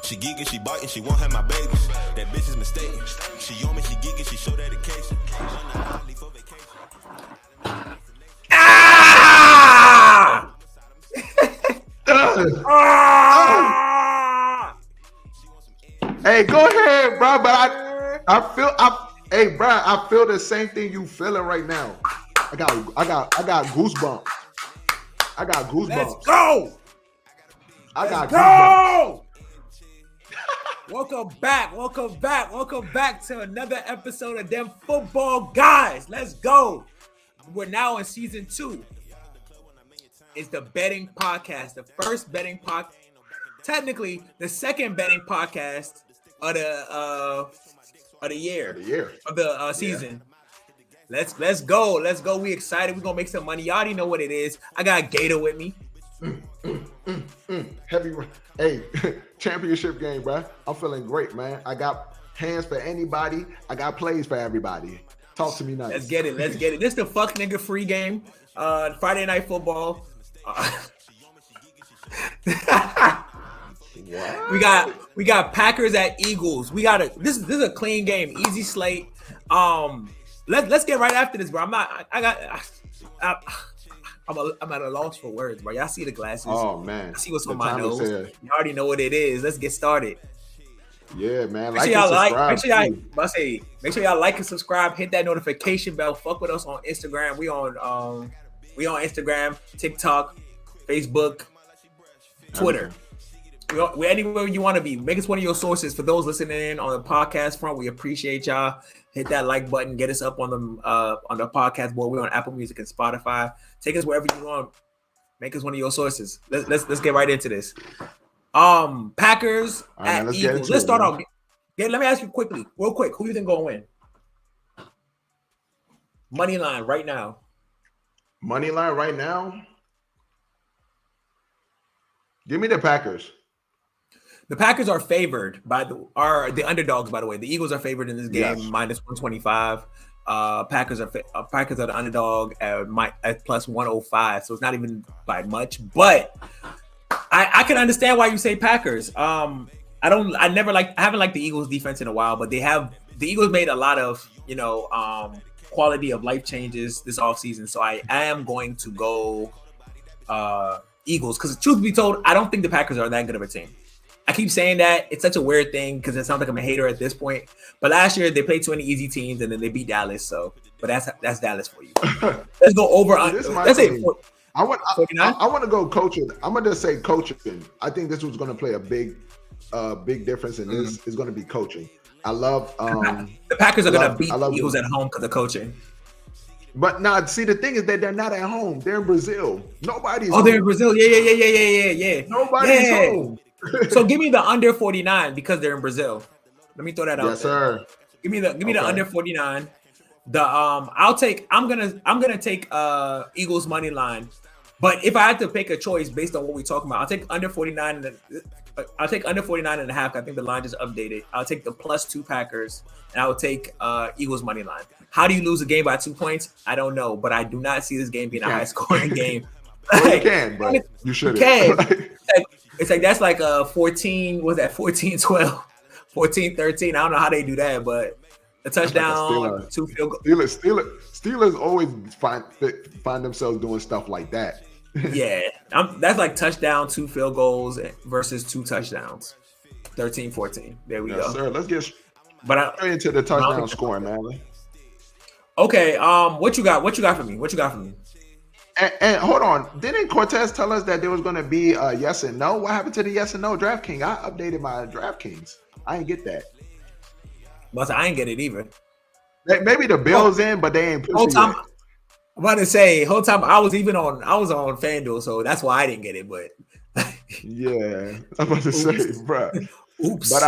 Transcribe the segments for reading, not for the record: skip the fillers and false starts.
She geeking, she biting, she won't have my babies. That bitch is mistaken. She on me, she geeking, she show dedication. Ah! Hey, go ahead, bro. But hey, bro, I feel the same thing you feeling right now. I got goosebumps. I got goosebumps. Let's go. Let's go. Welcome back to another episode of Them Football Guys. Let's go. We're now in season 2. It's the betting podcast, the first betting podcast, technically the second betting podcast of the year of the season. Let's go. We excited. We're gonna make some money. You already know what it is. I got Gator with me. Heavy, hey, championship game, bro. I'm feeling great, man. I got hands for anybody. I got plays for everybody. Talk to me nice. Let's get it. This is the fuck nigga free game. Friday night football. We got Packers at Eagles. This is a clean game, easy slate. Let's get right after this, bro. I'm at a loss for words, bro. Y'all see the glasses? Oh man, I see what's on my nose. You already know what it is. Let's get started. Yeah, man. Make sure y'all like and subscribe. Hit that notification bell. Fuck with us on Instagram. We on Instagram, TikTok, Facebook, Twitter. We're anywhere you want to be. Make us one of your sources. For those listening in on the podcast front, we appreciate y'all. Hit that like button. Get us up on the podcast board. We're on Apple Music and Spotify. Take us wherever you want. Make us one of your sources. Let's get right into this. Packers at Eagles. Let's start off. Yeah, let me ask you real quick. Who you think gonna win? Money line right now. Money line right now. Give me the Packers. The Packers are favored are the underdogs, by the way. The Eagles are favored in this game, yes. Minus 125. Packers are the underdog at plus 105, so it's not even by much. But I can understand why you say Packers. I haven't liked the Eagles defense in a while, but the Eagles made a lot of quality of life changes this offseason. So I am going to go Eagles, because truth be told, I don't think the Packers are that good of a team. I keep saying that. It's such a weird thing because it sounds like I'm a hater at this point. But last year they played 20 easy teams and then they beat Dallas. So, but that's Dallas for you. Let's go over. Let's say I want to go coaching. I'm gonna just say coaching. I think this was going to play a big difference in this. Is going to be coaching. I love the Packers are going to beat the Eagles at home because of coaching. But now, see, the thing is that they're not at home. They're in Brazil. Nobody's. Oh, home. They're in Brazil. Yeah. Nobody's home. So give me the under 49 because they're in Brazil. Let me throw that out. Yes, sir. Give me the under 49. I'm gonna take Eagles money line. But if I had to pick a choice based on what we're talking about, I'll take under 49. I'll take under 49 and a half. I think the line just updated. I'll take the +2 Packers, and I will take Eagles money line. How do you lose a game by 2 points? I don't know, but I do not see this game being a high scoring game. Well, you can, but you shouldn't. You can. It's like that's like a 14. Was that 14-12, 14-13? I don't know how they do that, but a touchdown, like 2 field goals. Steelers always find themselves doing stuff like that. Yeah, that's like touchdown, 2 field goals versus 2 touchdowns, 13-14. There we go. Sir, let's get straight into the touchdown scoring, man. Okay, what you got? What you got for me? And hold on, didn't Cortez tell us that there was going to be a yes and no? What happened to the yes and no DraftKings? I updated my DraftKings. I didn't get that. But I ain't get it either. Maybe the Bills in, but they ain't pushing it. I'm about to say, whole time I was on FanDuel, so that's why I didn't get it. But yeah, I'm about to say, bro. Oops. But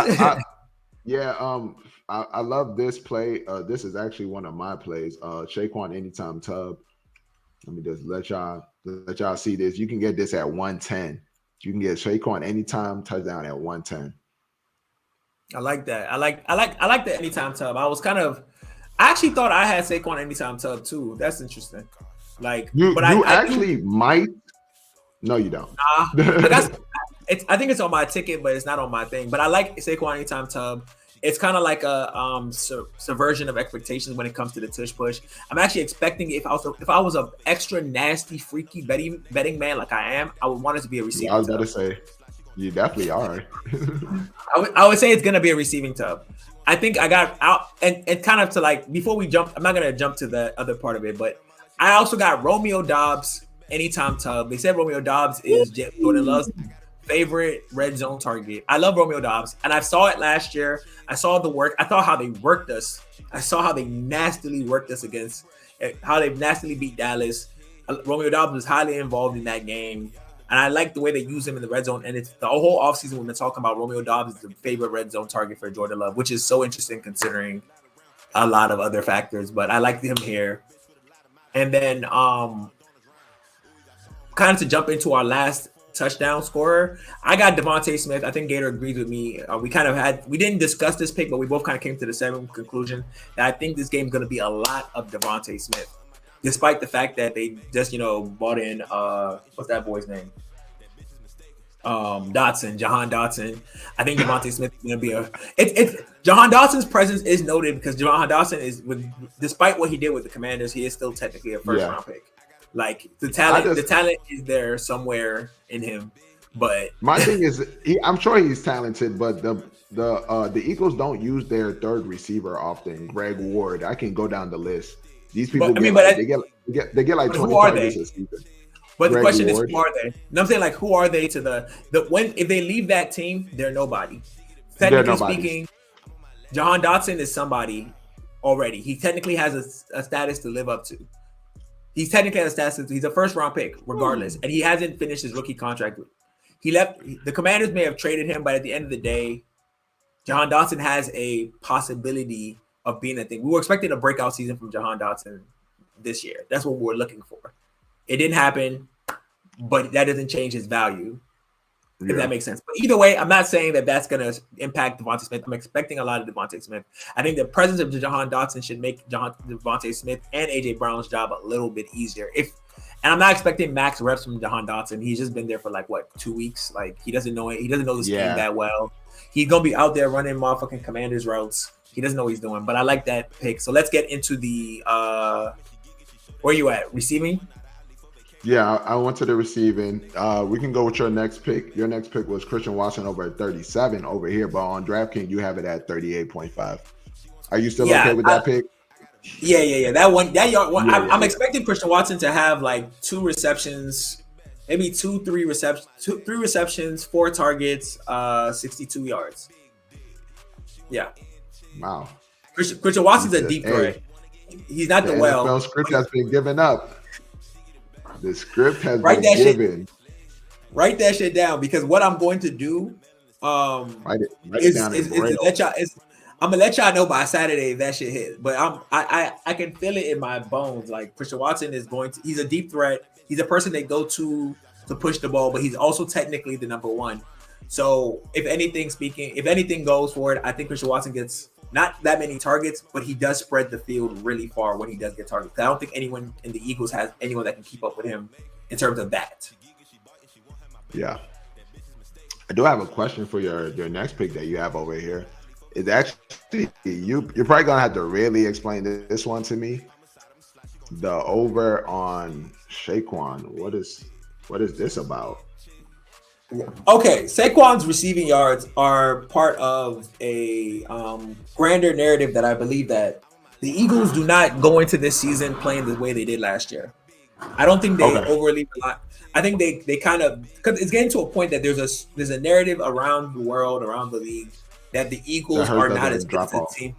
I love this play. This is actually one of my plays. Saquon anytime tub. Let me just let y'all see this. You can get this at 110. You can get Saquon anytime touchdown at 110. I like that. I like the anytime tub. I actually thought I had Saquon anytime tub too. That's interesting. Like, you actually might. No, you don't. I I think it's on my ticket, but it's not on my thing. But I like Saquon Anytime Tub. It's kind of like a subversion of expectations when it comes to the tush push. I'm actually expecting if I was a extra nasty, freaky betting man like I am, I would want it to be a receiving. I was about to say, you definitely are. I would say it's gonna be a receiving tub. I think I got out and kind of to like before we jump. I'm not gonna jump to the other part of it, but I also got Romeo Doubs Anytime Tub. They said Romeo Doubs is Jordan Love's favorite red zone target. I love Romeo Doubs, and I saw it last year. I saw the work. I saw how they worked us. I saw how they nastily worked us against, how they nastily beat Dallas. Romeo Doubs was highly involved in that game, and I like the way they use him in the red zone. And it's the whole offseason we've been talking about Romeo Doubs is the favorite red zone target for Jordan Love, which is so interesting considering a lot of other factors. But I like him here. And then kind of to jump into our last touchdown scorer, I got Devontae Smith. I think Gator agrees with me. We didn't discuss this pick, but we both kind of came to the same conclusion that I think this game is going to be a lot of Devontae Smith, despite the fact that they just bought in what's that boy's name? Jahan Dotson. I think Devontae Smith is going to be Jahan Dotson's presence is noted because Jahan Dotson is despite what he did with the Commanders, he is still technically a first round pick. Like the talent is there somewhere in him, but my thing is, I'm sure he's talented, but the Eagles don't use their third receiver often. Greg Ward, I can go down the list. These people, they get like 20 targets a season. But the question is, who are they? And I'm saying, like, who are they to if they leave that team, they're nobody. Technically speaking, Jahan Dotson is somebody already. He technically has a status to live up to. He's technically has a status. He's a first round pick, regardless, and he hasn't finished his rookie contract. He left. The Commanders may have traded him, but at the end of the day, Jahan Dotson has a possibility of being a thing. We were expecting a breakout season from Jahan Dotson this year. That's what we were looking for. It didn't happen, but that doesn't change his value, if that makes sense. But either way, I'm not saying that that's going to impact Devontae Smith. I'm expecting a lot of Devontae Smith. I think the presence of Jahan Dotson should make Devontae Smith and A.J. Brown's job a little bit easier. And I'm not expecting max reps from Jahan Dotson. He's just been there for 2 weeks. Like, he doesn't know it. He doesn't know the scheme that well. He's going to be out there running motherfucking Commanders routes. He doesn't know what he's doing, but I like that pick. So let's get into the where you at? Receiving? Yeah, I went to the receiving. We can go with your next pick. Your next pick was Christian Watson over at 37 over here, but on DraftKings, you have it at 38.5. Are you still okay with that pick? Yeah. That one. I'm expecting Christian Watson to have 2 receptions, maybe 3 receptions, 4 targets, 62 yards. Yeah. Wow. Christian Watson's a deep threat. He's not the NFL script has been given up. The script has been given. Write that shit down, because what I'm going to do write it down is to let y'all. I'm gonna let y'all know by Saturday if that shit hit. But I can feel it in my bones. Like, Christian Watson is he's a deep threat. He's a person they go to push the ball, but he's also technically the number one. So if anything goes for it, I think Christian Watson gets not that many targets, but he does spread the field really far when he does get targets. I don't think anyone in the Eagles has anyone that can keep up with him in terms of that. Yeah. I do have a question for your next pick that you have over here. It's actually, you're probably going to have to really explain this one to me. The over on Saquon. What is this about? Okay, Saquon's receiving yards are part of a grander narrative that I believe that the Eagles do not go into this season playing the way they did last year. I don't think they overly rely. I think they kind of, because it's getting to a point that there's a narrative around the world, around the league, that the Eagles are not as good as a team.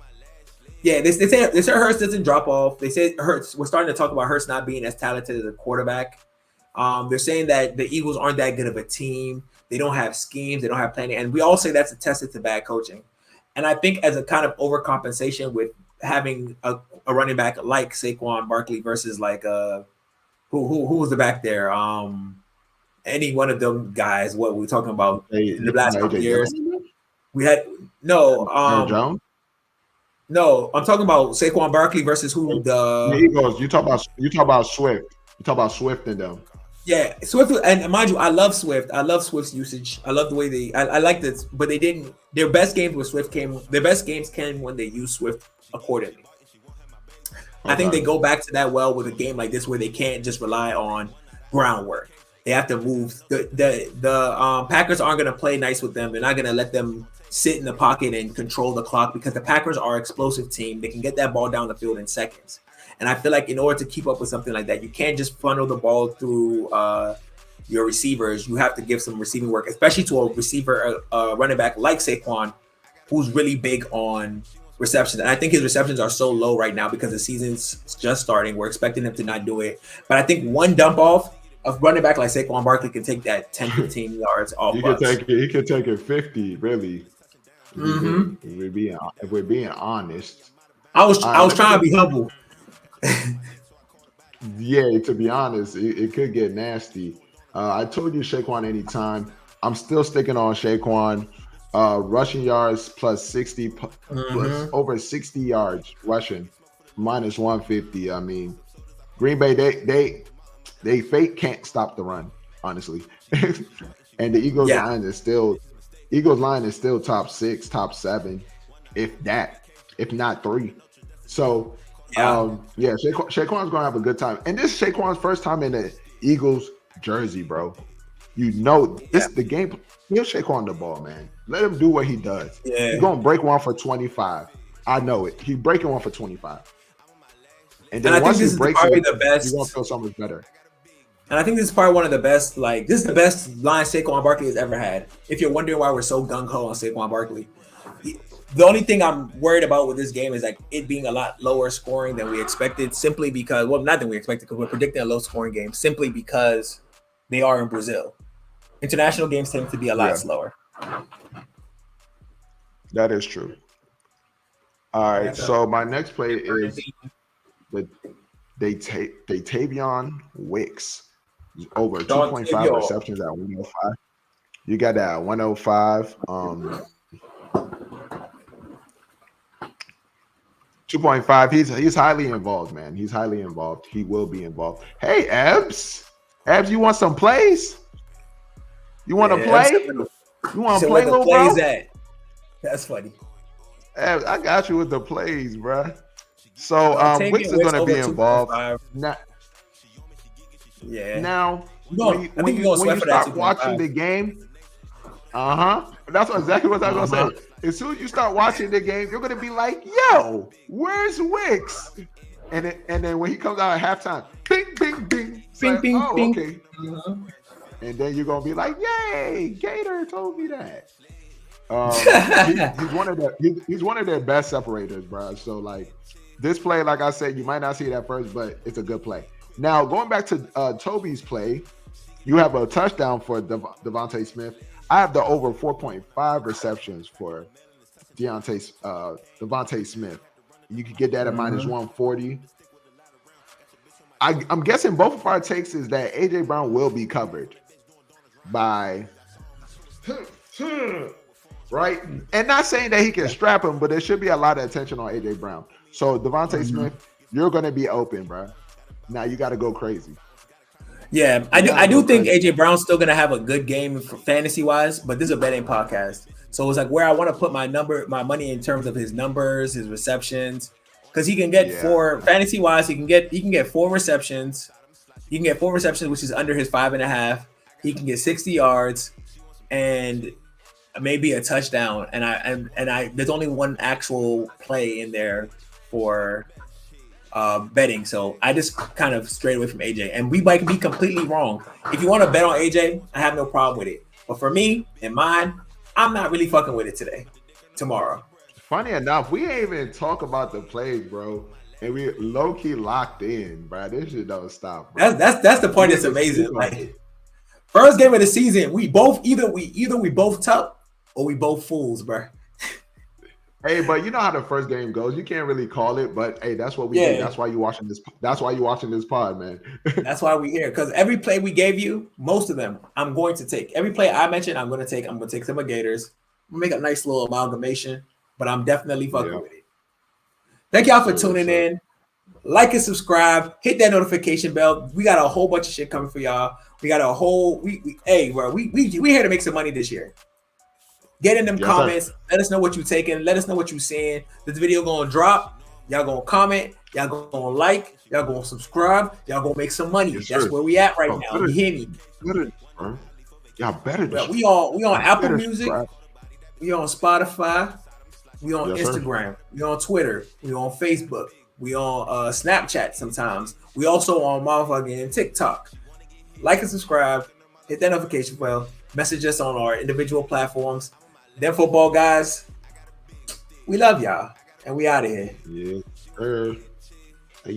Yeah, they say Hurts doesn't drop off. They say Hurts. We're starting to talk about Hurts not being as talented as a quarterback. They're saying that the Eagles aren't that good of a team. They don't have schemes. They don't have planning. And we all say that's attested to bad coaching. And I think as a kind of overcompensation with having a running back like Saquon Barkley versus who was the back there? Any one of them guys, what we're talking about in the last couple years. We had Jones? No, I'm talking about Saquon Barkley versus who the Eagles. You talk about Swift. You talk about Swift and them. Yeah, Swift, and mind you, I love Swift. I love Swift's usage. I love the way I like this, but they didn't. Their best games with Swift came. Their best games came when they use Swift accordingly. I think they go back to that well with a game like this where they can't just rely on groundwork. They have to move. The Packers aren't going to play nice with them. They're not going to let them sit in the pocket and control the clock because the Packers are an explosive team. They can get that ball down the field in seconds. And I feel like in order to keep up with something like that, you can't just funnel the ball through your receivers. You have to give some receiving work, especially to a receiver, running back like Saquon, who's really big on receptions. And I think his receptions are so low right now because the season's just starting. We're expecting him to not do it. But I think one dump off of running back like Saquon Barkley can take that 10, 15 yards off. He could take it 50, really. If we're being honest. I was trying to be humble. Yeah, to be honest, it could get nasty. I told you Saquon anytime. I'm still sticking on Saquon. Rushing yards plus 60, plus over 60 yards rushing, minus 150. I mean, Green Bay, they fake can't stop the run, honestly. And the Eagles line is still top 6, top 7, if not 3. So Saquon's gonna have a good time. And this is Saquon's first time in the Eagles jersey, bro. You know the game. He'll Saquon the ball, man. Let him do what he does. Yeah. He's gonna break one for 25. I know it. He's breaking one for 25. And then once he breaks it, he's gonna feel so much better. And I think this is probably one of the best, this is the best line Saquon Barkley has ever had. If you're wondering why we're so gung-ho on Saquon Barkley. The only thing I'm worried about with this game is it being a lot lower scoring than we expected, simply because, well, not than we expected, because we're predicting a low scoring game, simply because they are in Brazil. International games tend to be a lot slower. That is true. All right, so my next play is Daytavion Wicks. Over 2.5 receptions at 105. You got that at 105. 2.5. He's highly involved, man. He's highly involved. He will be involved. Hey, Ebs, you want some plays? You want to play? You want to play, little bro? That's funny. Ebs, I got you with the plays, bro. So Wicks is going to be involved. Now, when you start watching the game, that's exactly what I was going to say. As soon as you start watching the game, you're going to be like, yo, where's Wicks? And then when he comes out at halftime, bing, bing, bing. Bing, bing, bing. Okay. And then you're going to be like, yay, Gator told me that. He's one of their best separators, bro. So, this play, like I said, you might not see it at first, but it's a good play. Now, going back to Toby's play, you have a touchdown for Devontae Smith. I have the over 4.5 receptions for Devontae Smith. You could get that at minus 140. I'm guessing both of our takes is that AJ Brown will be covered by right, and not saying that he can strap him, but there should be a lot of attention on AJ Brown. So Devontae Smith, you're going to be open, bro. Now you got to go crazy. Yeah, I do think AJ Brown's still gonna have a good game for fantasy wise, but this is a betting podcast, so it's where I want to put my money in terms of his numbers, his receptions, because he can get 4 fantasy wise. He can get 4 receptions. He can get 4 receptions, which is under his 5.5. He can get 60 yards and maybe a touchdown. And I there's only one actual play in there for betting, so I just kind of strayed away from AJ, and we might be completely wrong. If you want to bet on AJ, I have no problem with it, but for me and mine, I'm not really fucking with it tomorrow. Funny enough, we ain't even talk about the plays, bro, and we low-key locked in, bro. This shit don't stop, bro. That's the point that's amazing. First game of the season, we both either we both tough or we both fools, bro. Hey, but you know how the first game goes. You can't really call it, but hey, that's what we do. That's why you watching this. That's why you watching this pod, man. That's why we here. Because every play we gave you, most of them, I'm going to take. Every play I mentioned, I'm going to take. I'm going to take some of Gators. Make a nice little amalgamation, but I'm definitely fucking with it. Thank y'all for tuning in. Like and subscribe. Hit that notification bell. We got a whole bunch of shit coming for y'all. We got a whole hey, bro, we here to make some money this year. Get in them comments. Sir. Let us know what you taking. Let us know what you seeing. This video gonna drop. Y'all gonna comment. Y'all gonna like. Y'all gonna subscribe. Y'all gonna make some money. Yes, That's sir. where we at right now. You hear me? Y'all better. Well, we on Apple Music. Subscribe. We on Spotify. We on Yes, sir. Instagram. We on Twitter. We on Facebook. We on Snapchat sometimes. We also on motherfucking TikTok. Like and subscribe. Hit that notification bell. Message us on our individual platforms. Them football guys, we love y'all. And we out of here. Yeah, sir.